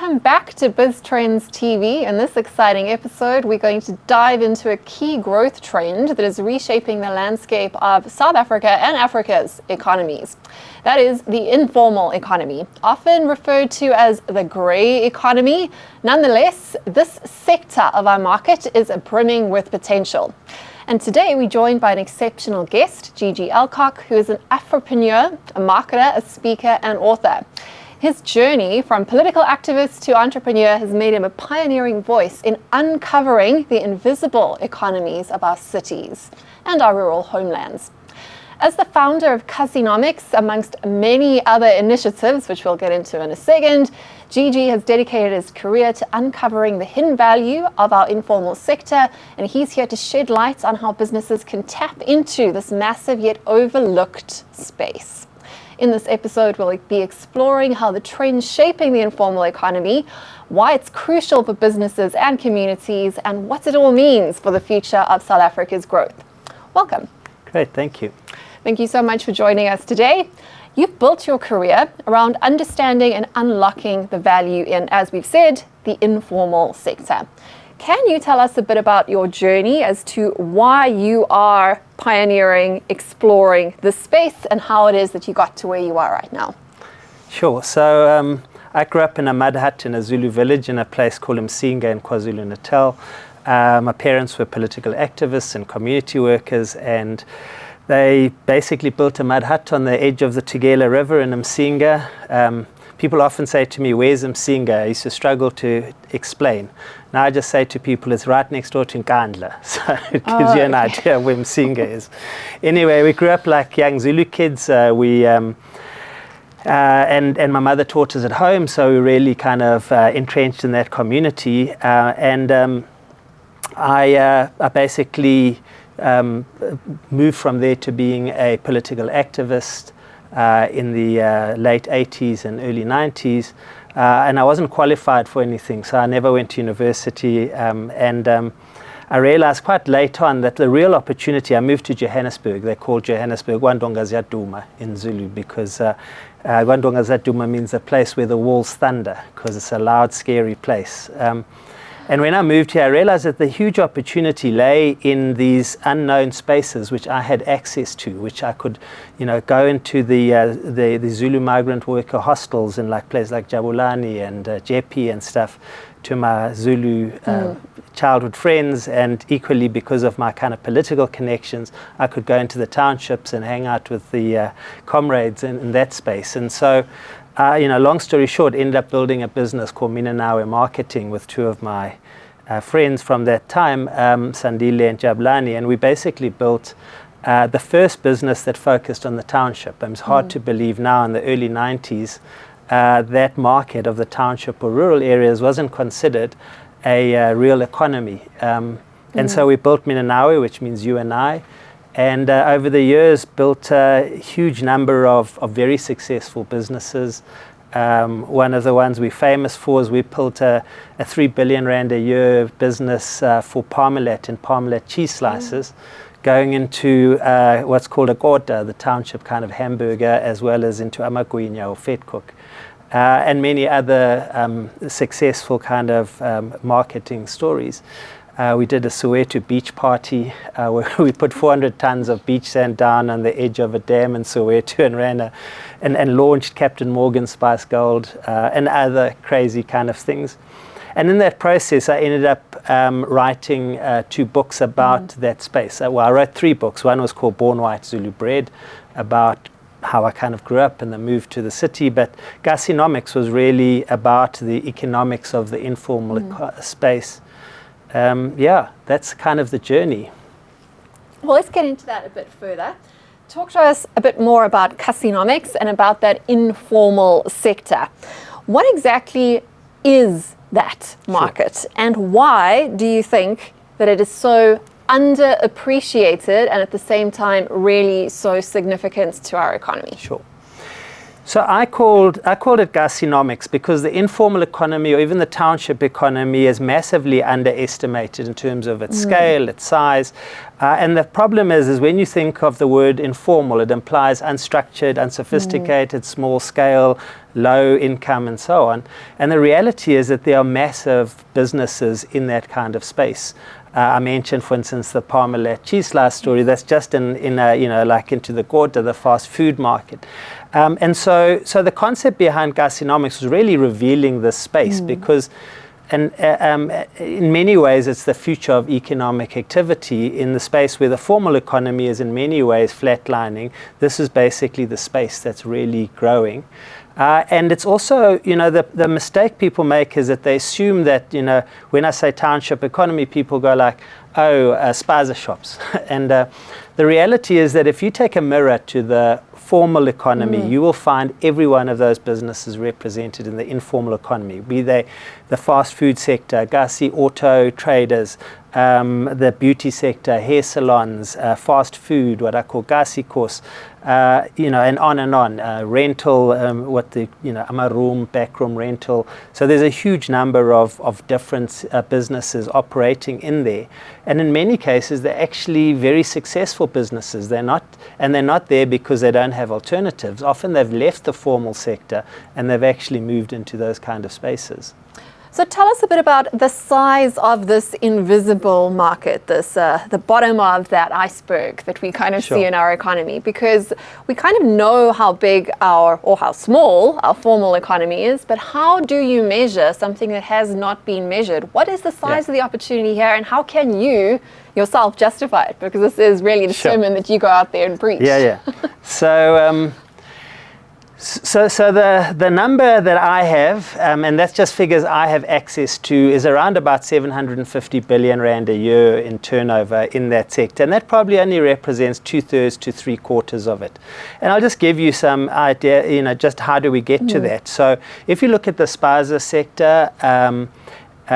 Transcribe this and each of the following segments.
Welcome back to BizTrendsTV. In this exciting episode, we're going to dive into a key growth trend that is reshaping the landscape of South Africa and Africa's economies. That is the informal economy, often referred to as the grey economy. Nonetheless, this sector of our market is brimming with potential. And today we're joined by an exceptional guest, Gigi Alcock, who is an Afropreneur, a marketer, a speaker, and author. His journey from political activist to entrepreneur has made him a pioneering voice in uncovering the invisible economies of our cities and our rural homelands. As the founder of KasiNomics, amongst many other initiatives, which we'll get into in a second, Gigi has dedicated his career to uncovering the hidden value of our informal sector, and he's here to shed light on how businesses can tap into this massive yet overlooked space. In this episode, we'll be exploring how the trends shaping the informal economy, why it's crucial for businesses and communities, and what it all means for the future of South Africa's growth. Welcome. Great, thank you. Thank you so much for joining us today. You've built your career around understanding and unlocking the value in, as we've said, the informal sector. Can you tell us a bit about your journey as to why you are pioneering, exploring this space, and how it is that you got to where you are right now? Sure. So I grew up in a mud hut in a Zulu village in a place called Msinga in KwaZulu-Natal. My parents were political activists and community workers, and they basically built a mud hut on the edge of the Tugela River in Msinga. People often say to me, "Where's Msinga?" I used to struggle to explain. Now I just say to people, it's right next door to Nkandla. So it gives you an idea of where Msinga is. Anyway, we grew up like young Zulu kids. And my mother taught us at home, so we were really kind of entrenched in that community. I basically moved from there to being a political activist in the late 80s and early 90s. And I wasn't qualified for anything, so I never went to university. I realized quite late on that the real opportunity, I moved to Johannesburg. They call Johannesburg Gwandonga Ziyaduma in Zulu, because Gwandonga Ziyaduma means a place where the walls thunder, because it's a loud, scary place. And when I moved here, I realized that the huge opportunity lay in these unknown spaces which I had access to, which I could, go into the Zulu migrant worker hostels in like places like Jabulani and Jepi and stuff, to my Zulu childhood friends, and equally because of my kind of political connections, I could go into the townships and hang out with the comrades in that space. And so, long story short, ended up building a business called Minanawe Marketing with two of my friends from that time, Sandile and Jabulani, and we basically built the first business that focused on the township. And it's hard to believe now, in the early 90s, that market of the township or rural areas wasn't considered a real economy. And so we built Minanawe, which means you and I, and over the years built a huge number of very successful businesses. One of the ones we're famous for is we built a 3 billion rand a year business for Parmalat and Parmalat cheese slices, going into what's called a kota, the township kind of hamburger, as well as into amagwinya or vetkoek, and many other successful kind of marketing stories. We did a Soweto beach party where we put 400 tons of beach sand down on the edge of a dam in Soweto and ran and launched Captain Morgan Spice Gold and other crazy kind of things. And in that process, I ended up writing 2 books about that space. Well, I wrote 3 books. One was called Born White Zulu Bred, about how I kind of grew up and the move to the city. But KasiNomics was really about the economics of the informal space. That's kind of the journey. Well, let's get into that a bit further. Talk to us a bit more about KasiNomics and about that informal sector. What exactly is that market, and why do you think that it is so underappreciated and at the same time really so significant to our economy? Sure. So I called it KasiNomics because the informal economy, or even the township economy, is massively underestimated in terms of its scale, its size. And the problem is when you think of the word informal, it implies unstructured, unsophisticated, small scale, low income and so on. And the reality is that there are massive businesses in that kind of space. I mentioned, for instance, the Parmalat cheese slice story. That's just in like into the Gorda, the fast food market. And so the concept behind KasiNomics was really revealing this space because, and in many ways, it's the future of economic activity in the space where the formal economy is in many ways flatlining. This is basically the space that's really growing. And it's also, the mistake people make is that they assume that, when I say township economy, people go like, spaza shops. And the reality is that if you take a mirror to the formal economy, you will find every one of those businesses represented in the informal economy, be they the fast food sector, Gasi auto traders, the beauty sector, hair salons, fast food, what I call Gasi course, and on, rental, amaroom, backroom rental. So there's a huge number of different businesses operating in there. And in many cases, they're actually very successful businesses. They're not there because they don't have alternatives. Often they've left the formal sector and they've actually moved into those kind of spaces. So tell us a bit about the size of this invisible market, this the bottom of that iceberg that we kind of see in our economy, because we kind of know how big or how small our formal economy is, but how do you measure something that has not been measured? What is the size of the opportunity here, and how can you yourself justify it? Because this is really the sermon that you go out there and preach. So the number that I have, and that's just figures I have access to, is around about 750 billion rand a year in turnover in that sector. And that probably only represents 2/3 to 3/4 of it. And I'll just give you some idea, just how do we get to that. So if you look at the spaza sector,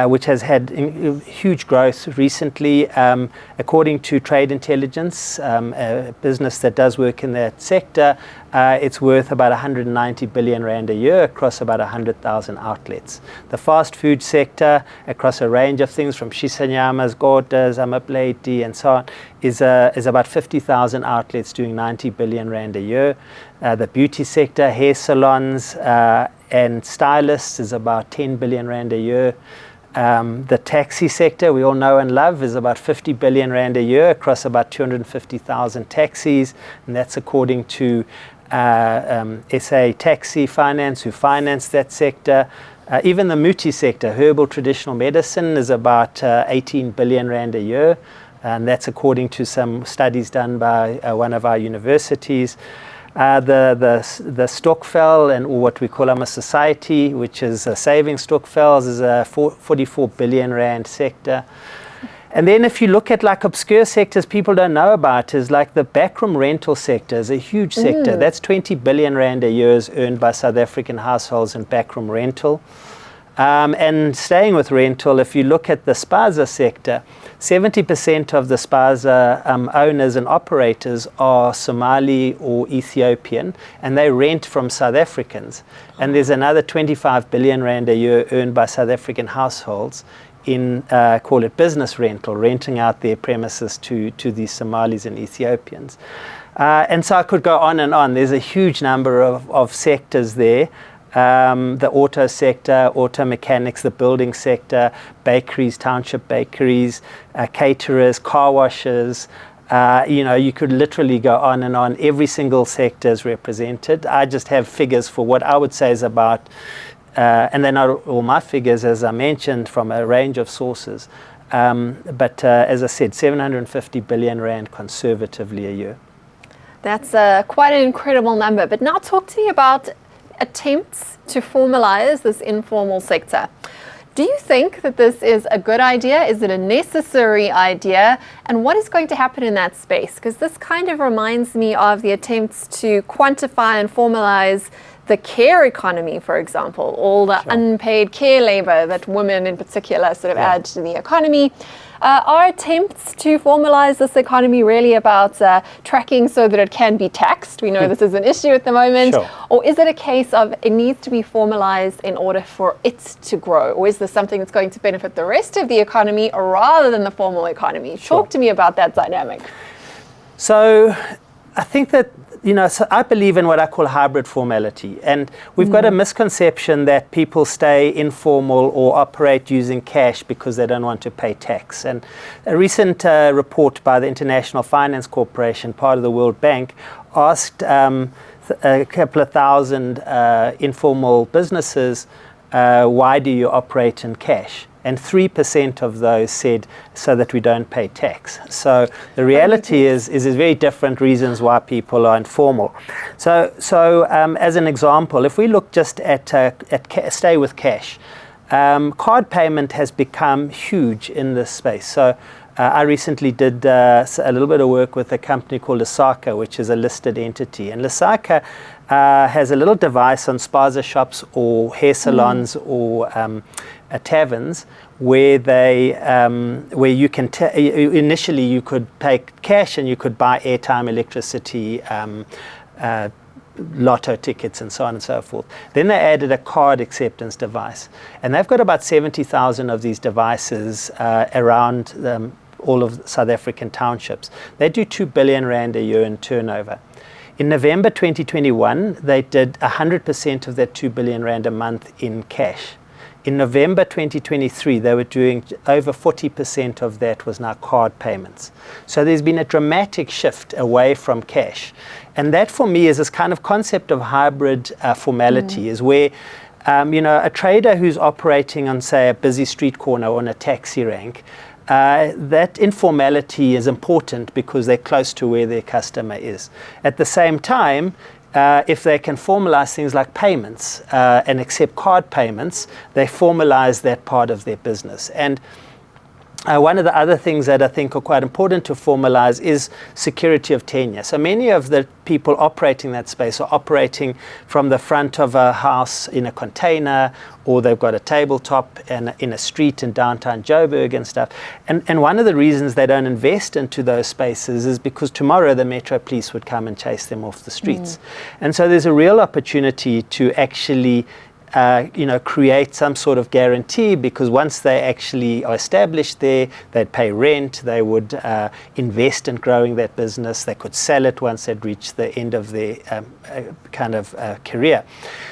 which has had huge growth recently. According to Trade Intelligence, a business that does work in that sector, it's worth about 190 billion rand a year across about 100,000 outlets. The fast food sector, across a range of things from Shisanyamas, Gordas, Amapleti, and so on, is about 50,000 outlets doing 90 billion rand a year. The beauty sector, hair salons and stylists, is about 10 billion rand a year. The taxi sector, we all know and love, is about 50 billion rand a year across about 250,000 taxis, and that's according to SA Taxi Finance, who finance that sector. Even the muti sector, herbal traditional medicine, is about 18 billion rand a year, and that's according to some studies done by one of our universities. The stokvel, and what we call our society, which is saving stokvels, is a 44 billion rand sector. And then if you look at like obscure sectors people don't know about, is like the backroom rental sector is a huge sector. That's 20 billion rand a year is earned by South African households in backroom rental. And staying with rental, if you look at the spaza sector, 70% of the spaza owners and operators are Somali or Ethiopian, and they rent from South Africans. And there's another 25 billion rand a year earned by South African households in, call it business rental, renting out their premises to these Somalis and Ethiopians. And so I could go on and on. There's a huge number of sectors there. The auto sector, auto mechanics, the building sector, bakeries, township bakeries, caterers, car washers. You could literally go on and on. Every single sector is represented. I just have figures for what I would say is about, and they're not all my figures, as I mentioned, from a range of sources. But as I said, 750 billion rand conservatively a year. That's quite an incredible number. But now talk to me about attempts to formalize this informal sector. Do you think that this is a good idea? Is it a necessary idea? And what is going to happen in that space? Because this kind of reminds me of the attempts to quantify and formalize the care economy, for example, all the unpaid care labor that women in particular sort of add to the economy. Are attempts to formalize this economy really about tracking so that it can be taxed? We know this is an issue at the moment. Or is it a case of it needs to be formalized in order for it to grow? Or is this something that's going to benefit the rest of the economy rather than the formal economy? Talk to me about that dynamic. So I think that so I believe in what I call hybrid formality. And we've got a misconception that people stay informal or operate using cash because they don't want to pay tax. And a recent report by the International Finance Corporation, part of the World Bank, asked a couple of thousand informal businesses, why do you operate in cash? And 3% of those said so that we don't pay tax. So the reality is there's very different reasons why people are informal. So as an example, if we look just at stay with cash, card payment has become huge in this space. So I recently did a little bit of work with a company called Alcock, which is a listed entity. And Alcock has a little device on spaza shops or hair salons or taverns where where you can initially you could pay cash and you could buy airtime, electricity, lotto tickets, and so on and so forth. Then they added a card acceptance device, and they've got about 70,000 of these devices around all of South African townships. They do 2 billion rand a year in turnover. In November 2021, they did 100% of that 2 billion rand a month in cash. In November 2023, they were doing over 40% of that was now card payments. So there's been a dramatic shift away from cash. And that for me is this kind of concept of hybrid formality, is where a trader who's operating on, say, a busy street corner or on a taxi rank, that informality is important because they're close to where their customer is. At the same time, if they can formalize things like payments and accept card payments, they formalize that part of their business. And one of the other things that I think are quite important to formalize is security of tenure. So many of the people operating that space are operating from the front of a house in a container, or they've got a tabletop in a street in downtown Joburg and stuff. And one of the reasons they don't invest into those spaces is because tomorrow the Metro Police would come and chase them off the streets. And so there's a real opportunity to actually create some sort of guarantee, because once they actually are established there, they'd pay rent, they would invest in growing that business, they could sell it once they'd reached the end of their career.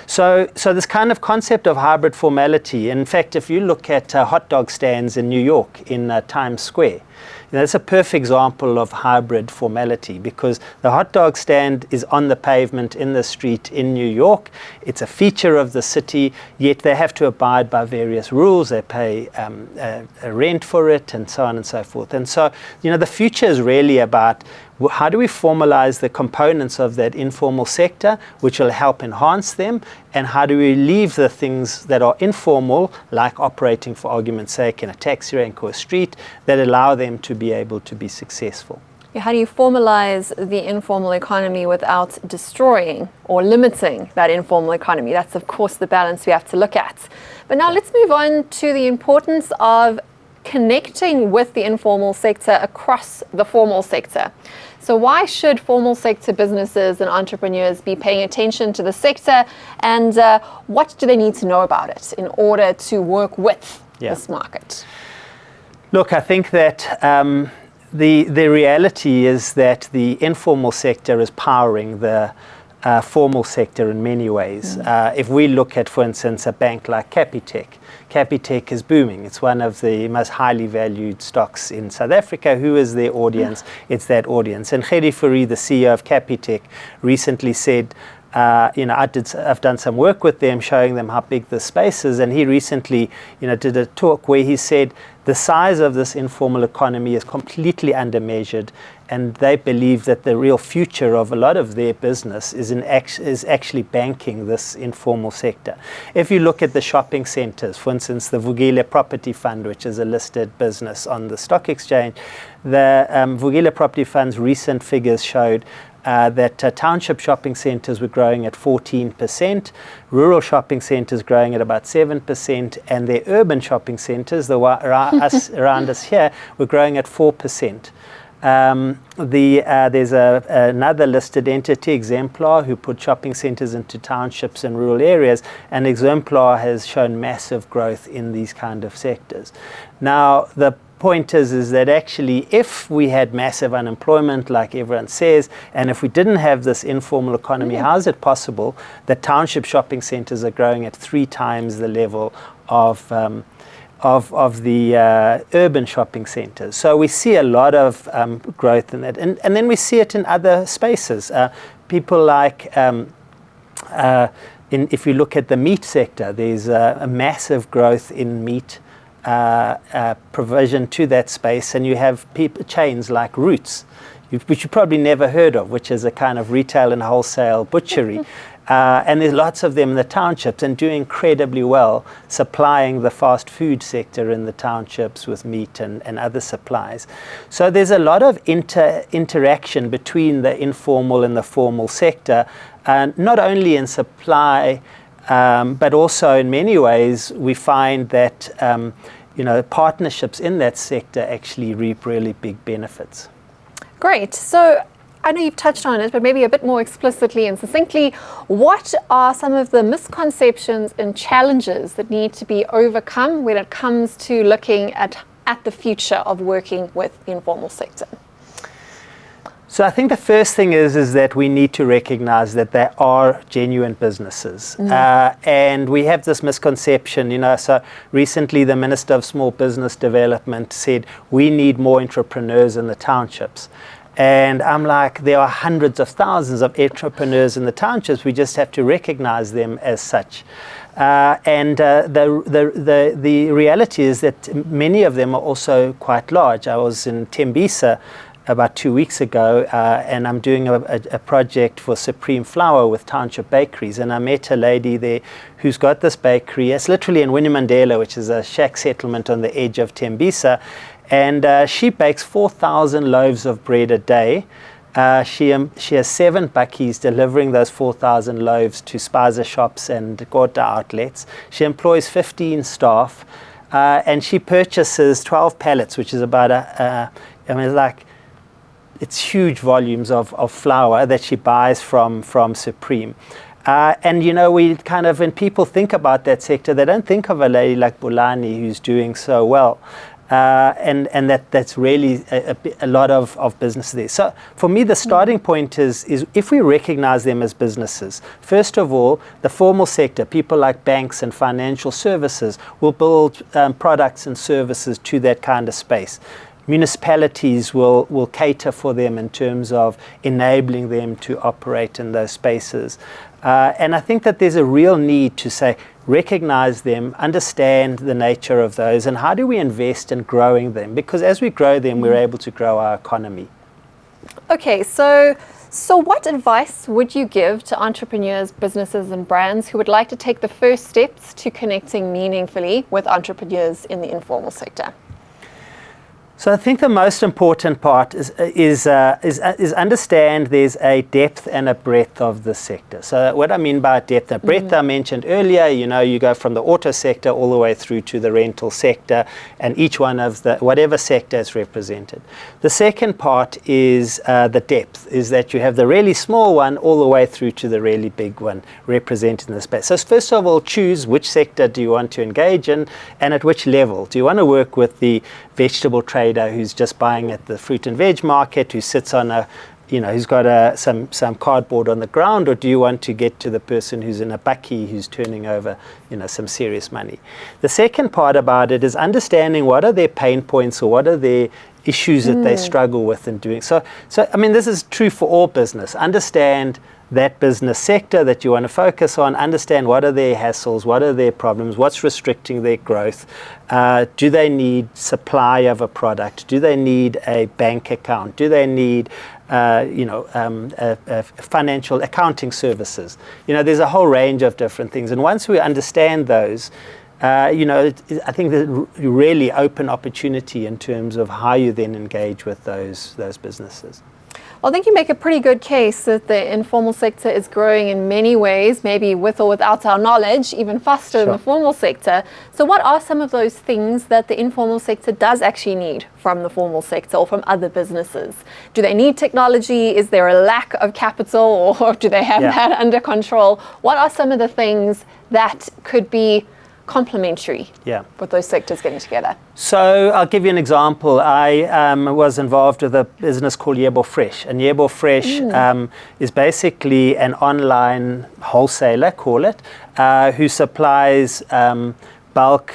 So this kind of concept of hybrid formality, in fact, if you look at hot dog stands in New York in Times Square, that's a perfect example of hybrid formality, because the hot dog stand is on the pavement in the street in New York. It's a feature of the city, yet they have to abide by various rules. They pay a rent for it, and so on and so forth. And so, the future is really about how do we formalize the components of that informal sector, which will help enhance them, and how do we leave the things that are informal, like operating, for argument's sake, in a taxi rank or a street, that allow them to be able to be successful. How do you formalize the informal economy without destroying or limiting that informal economy? That's, of course, the balance we have to look at. But now let's move on to the importance of connecting with the informal sector across the formal sector. So why should formal sector businesses and entrepreneurs be paying attention to the sector, and what do they need to know about it in order to work with this market? Look, I think that the reality is that the informal sector is powering the formal sector in many ways. If we look at, for instance, a bank like Capitec is booming. It's one of the most highly valued stocks in South Africa. Who is their audience? It's that audience. And Gerrie Fourie, the CEO of Capitec, recently said, I've done some work with them, showing them how big the space is. And he recently, did a talk where he said the size of this informal economy is completely undermeasured, and they believe that the real future of a lot of their business is actually banking this informal sector. If you look at the shopping centers, for instance, the Vukile Property Fund, which is a listed business on the stock exchange, the Vukile Property Fund's recent figures showed that township shopping centers were growing at 14%, rural shopping centers growing at about 7%, and their urban shopping centers, the ones around us here, were growing at 4%. There's another listed entity, Exemplar, who put shopping centers into townships and rural areas, and Exemplar has shown massive growth in these kind of sectors. Now, the point is that actually if we had massive unemployment like everyone says, and if we didn't have this informal economy, how is it possible that township shopping centers are growing at 3 times the level of the urban shopping centers? So we see a lot of growth in that, and then we see it in other spaces. People like if you look at the meat sector, there's a massive growth in meat provision to that space, and you have chains like Roots, which you probably never heard of, which is a kind of retail and wholesale butchery. And there's lots of them in the townships and doing incredibly well, supplying the fast food sector in the townships with meat and other supplies. So there's a lot of interaction between the informal and the formal sector, not only in supply, but also in many ways we find that partnerships in that sector actually reap really big benefits. Great. So I know you've touched on it, but maybe a bit more explicitly and succinctly, what are some of the misconceptions and challenges that need to be overcome when it comes to looking at the future of working with the informal sector? So I think the first thing is that we need to recognize that there are genuine businesses. And we have this misconception, so recently the Minister of Small Business Development said, we need more entrepreneurs in the townships. And I'm like, there are hundreds of thousands of entrepreneurs in the townships. We just have to recognize them as such. The reality is that many of them are also quite large. I was in Tembisa about 2 weeks ago, and I'm doing a project for Supreme Flour with Township Bakeries, and I met a lady there who's got this bakery. It's literally in Winnie-Mandela, which is a shack settlement on the edge of Tembisa, and she bakes 4,000 loaves of bread a day. She has 7 bakkies delivering those 4,000 loaves to spaza shops and Kota outlets. She employs 15 staff, and she purchases 12 pallets, which is about it's huge volumes of flour that she buys from Supreme. And we kind of, when people think about that sector, they don't think of a lady like Bulani who's doing so well. And that's really a lot of business there. So for me, the starting point is if we recognize them as businesses, first of all, the formal sector, people like banks and financial services, will build products and services to that kind of space. Municipalities will cater for them in terms of enabling them to operate in those spaces. And I think that there's a real need to say, recognize them, understand the nature of those, and how do we invest in growing them? Because as we grow them, we're able to grow our economy. Okay, so what advice would you give to entrepreneurs, businesses, and brands who would like to take the first steps to connecting meaningfully with entrepreneurs in the informal sector? So I think the most important part is understand there's a depth and a breadth of the sector. So what I mean by depth and breadth, I mentioned earlier, you go from the auto sector all the way through to the rental sector, and each one of the whatever sector is represented. The second part is the depth, is that you have the really small one all the way through to the really big one represented in the space. So first of all, choose which sector do you want to engage in and at which level. Do you want to work with the vegetable trader who's just buying at the fruit and veg market, who sits on who's got some cardboard on the ground, or do you want to get to the person who's in a bakkie who's turning over some serious money? The second part about it is understanding what are their pain points or what are their issues that they struggle with in doing. So I mean, this is true for all business. Understand that business sector that you want to focus on, understand what are their hassles, what are their problems, what's restricting their growth, do they need supply of a product, do they need a bank account, do they need financial accounting services. There's a whole range of different things, and once we understand those, I think that you really open opportunity in terms of how you then engage with those businesses. Well, I think you make a pretty good case that the informal sector is growing in many ways, maybe with or without our knowledge, even faster than the formal sector. So what are some of those things that the informal sector does actually need from the formal sector or from other businesses? Do they need technology? Is there a lack of capital, or do they have that under control? What are some of the things that could be complementary with those sectors getting together? So I'll give you an example. I was involved with a business called Yebo Fresh, and Yebo Fresh is basically an online wholesaler, call it, who supplies bulk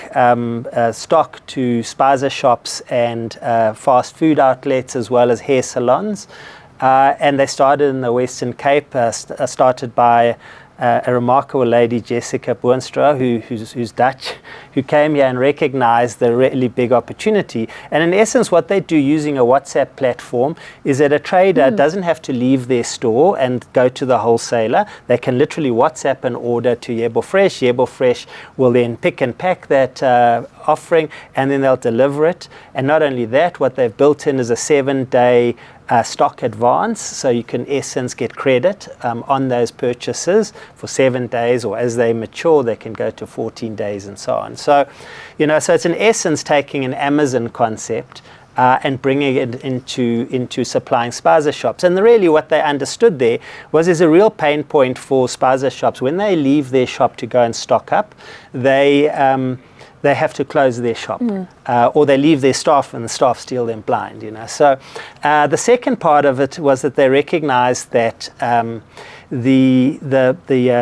stock to spaza shops and fast food outlets, as well as hair salons. And they started in the Western Cape, started by a remarkable lady, Jessica Boonstra, who's Dutch, who came here and recognized the really big opportunity. And in essence, what they do using a WhatsApp platform is that a trader doesn't have to leave their store and go to the wholesaler. They can literally WhatsApp an order to Yebo Fresh. Yebo Fresh will then pick and pack that offering, and then they'll deliver it. And not only that, what they've built in is a 7-day stock advance, so you can in essence get credit on those purchases for 7 days, or as they mature they can go to 14 days and so on. So so it's in essence taking an Amazon concept and bringing it into supplying spaza shops. And really what they understood there was there's a real pain point for spaza shops. When they leave their shop to go and stock up, they have to close their shop, or they leave their staff and the staff steal them blind. So the second part of it was that they recognized that the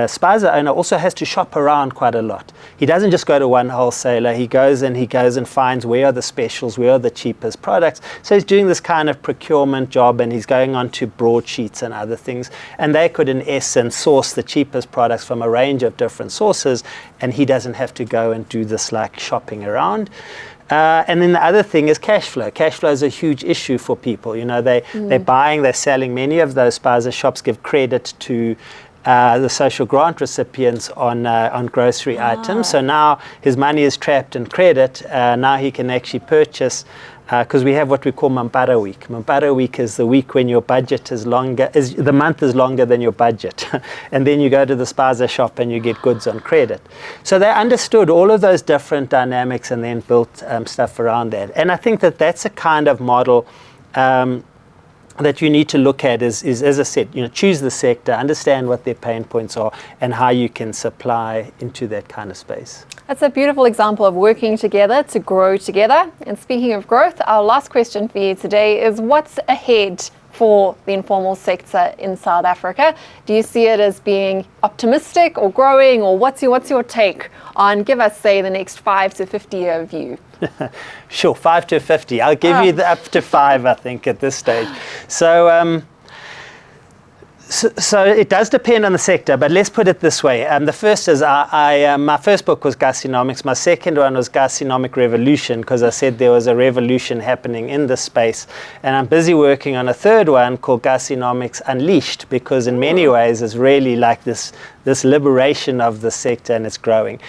spaza owner also has to shop around quite a lot. He doesn't just go to one wholesaler. He goes and finds where are the specials, where are the cheapest products. So he's doing this kind of procurement job, and he's going on to broadsheets and other things. And they could, in essence, source the cheapest products from a range of different sources, and he doesn't have to go and do this like shopping around. And then the other thing is cash flow. Cash flow is a huge issue for people. They're buying, they're selling. Many of those spaza shops give credit to the social grant recipients on grocery items. So now his money is trapped in credit. Now he can actually purchase, because we have what we call Mampara Week. Mampara Week is the week when your budget is longer, the month is longer than your budget. And then you go to the spaza shop and you get goods on credit. So they understood all of those different dynamics and then built stuff around that. And I think that that's a kind of model that you need to look at is, as I said, choose the sector, understand what their pain points are, and how you can supply into that kind of space. That's a beautiful example of working together to grow together. And speaking of growth, our last question for you today is what's ahead for the informal sector in South Africa? Do you see it as being optimistic or growing, or what's your take on, give us, say, the next 5 to 50 year view? Sure, 5 to 50. I'll give you the up to 5, I think, at this stage. So it does depend on the sector, but let's put it this way. The first is, my first book was KasiNomics. My second one was KasiNomic Revolution, because I said there was a revolution happening in this space. And I'm busy working on a third one called KasiNomics Unleashed, because in many ways it's really like this liberation of the sector, and it's growing.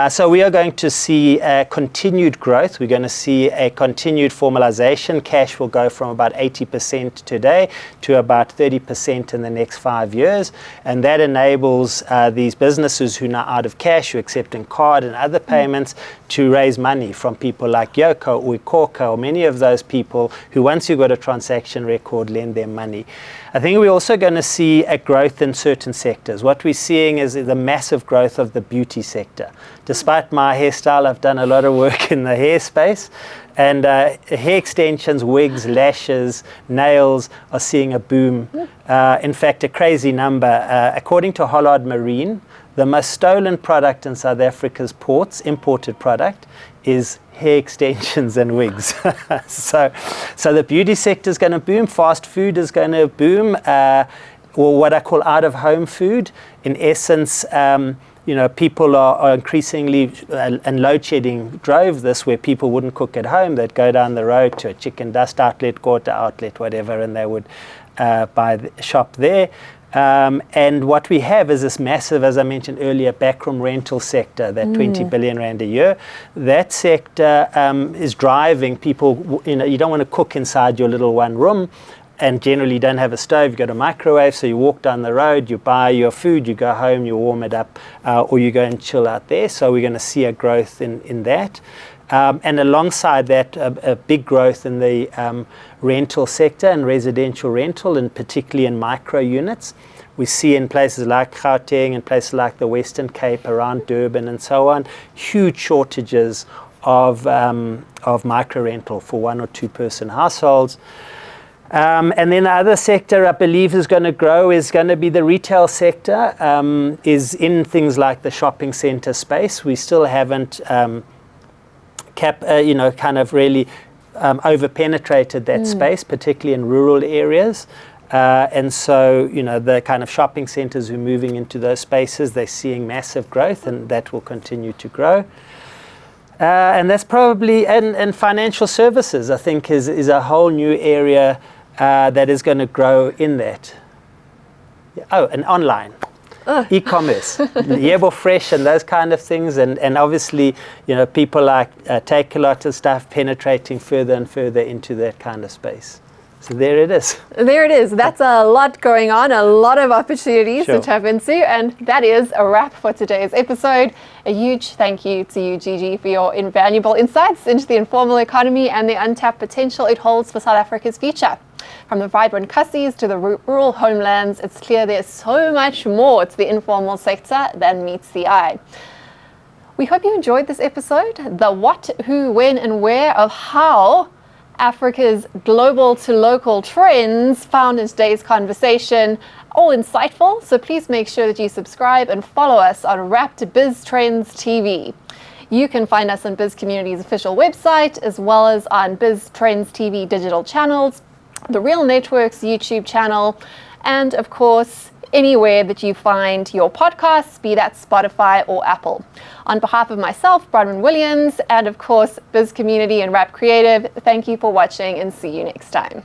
So we are going to see continued growth. We're going to see a continued formalization. Cash will go from about 80% today to about 30% in the next 5 years. And that enables these businesses who are now out of cash, who are accepting card and other payments, to raise money from people like Yoko or Ikorka, or many of those people who, once you've got a transaction record, lend them money. I think we're also going to see a growth in certain sectors. What we're seeing is the massive growth of the beauty sector. Despite my hairstyle, I've done a lot of work in the hair space, and hair extensions, wigs, lashes, nails are seeing a boom. In fact, a crazy number. According to Hollard Marine, the most stolen product in South Africa's ports, imported product, is hair extensions and wigs. So the beauty sector is going to boom. Fast food is going to boom, or what I call out-of-home food. In essence, people are increasingly, and load shedding drove this, where people wouldn't cook at home. They'd go down the road to a chicken dust outlet, Quarter outlet, whatever, and they would shop there. And what we have is this massive, as I mentioned earlier, backroom rental sector, that 20 billion rand a year. That sector is driving people. You don't want to cook inside your little one room, and generally you don't have a stove, you've got a microwave, so you walk down the road, you buy your food, you go home, you warm it up, or you go and chill out there. So we're going to see a growth in that. And alongside that, a big growth in the rental sector and residential rental, and particularly in micro units. We see in places like Gauteng and places like the Western Cape, around Durban and so on, huge shortages of micro rental for 1 or 2 person households. And then the other sector I believe is going to grow is going to be the retail sector, is in things like the shopping center space. We still haven't kind of really over-penetrated that space, particularly in rural areas. And so, the kind of shopping centers who are moving into those spaces, they're seeing massive growth, and that will continue to grow. And that's probably, and financial services, I think, is a whole new area that is going to grow in that. Oh, and online. E-commerce, Yebo Fresh and those kind of things, and obviously, people like Take a Lot of stuff penetrating further and further into that kind of space. So there it is. There it is. That's a lot going on, a lot of opportunities to tap into, and that is a wrap for today's episode. A huge thank you to you, Gigi, for your invaluable insights into the informal economy and the untapped potential it holds for South Africa's future. From the vibrant Kasis to the rural homelands, it's clear there's so much more to the informal sector than meets the eye. We hope you enjoyed this episode. The what, who, when, and where of how Africa's global to local trends found in today's conversation, all insightful, so please make sure that you subscribe and follow us on RAPT BizTrendsTV. You can find us on Bizcommunity's official website, as well as on BizTrendsTV digital channels, the Real Network's YouTube channel, and of course, anywhere that you find your podcasts, be that Spotify or Apple. On behalf of myself, Bronwyn Williams, and of course, Biz Community and Rapt Creative, thank you for watching and see you next time.